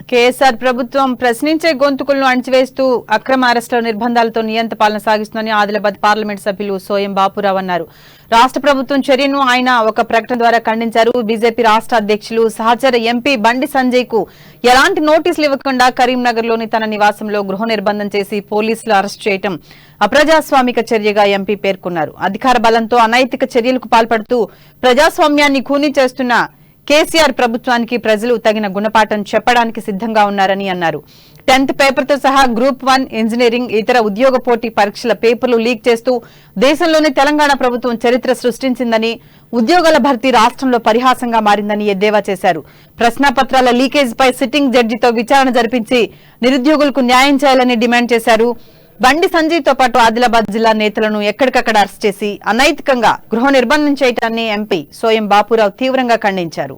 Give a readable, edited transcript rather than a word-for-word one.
KSR ప్రభుత్వం ప్రశ్నించే గొంతుకులను అణచివేస్తూ అక్రమ అరెస్టుల నిర్బంధాలతో నియంత పాలన సాగిస్తుందని ఆదిలాబాద్ పార్లమెంట్ సభ్యులు సోయం బాపురావు అన్నారు. రాష్ట్ర ప్రభుత్వం చర్యను ఆయన ఒక ప్రకటన ద్వారా ఖండించారు. బీజేపీ రాష్ట్ర అధ్యక్షులు సహచర ఎంపీ బండి సంజయ్ కు ఎలాంటి నోటీసులు ఇవ్వకుండా కరీంనగర్ లోని తన నివాసంలో గృహ నిర్బంధం చేసి పోలీసులు అరెస్టు చేయడం అప్రజాస్వామిక చర్యగా ఎంపీ పేర్కొన్నారు. అధికార బలంతో అనైతిక చర్యలకు పాల్పడుతూ ప్రజాస్వామ్యాన్ని ఖూనీ చేస్తున్న కేసీఆర్ ప్రభుత్వానికి ప్రజలు తగిన గుణపాఠం చెప్పడానికి సిద్ధంగా ఉన్నారని అన్నారు. 10th పేపర్తో సహా గ్రూప్ 1 ఇంజనీరింగ్ ఇతర ఉద్యోగ పోటీ పరీక్షల పేపర్లు లీక్ చేస్తూ దేశంలోని తెలంగాణ ప్రభుత్వం చరిత్ర సృష్టించిందని, ఉద్యోగాల భర్తీ రాష్ట్రంలో పరిహాసంగా మారిందని ఎద్దేవా చేశారు. ప్రశ్నాపత్రాల లీకేజీపై సిట్టింగ్ జడ్జితో విచారణ జరిపించి నిరుద్యోగులకు న్యాయం చేయాలని డిమాండ్ చేశారు. బండి సంజయ్ తో పాటు ఆదిలాబాద్ జిల్లా నేతలను ఎక్కడికక్కడ అరెస్ట్ చేసి అనైతికంగా గృహ నిర్బంధం చేయడాన్ని ఎంపీ సోయం బాపురావు తీవ్రంగా ఖండించారు.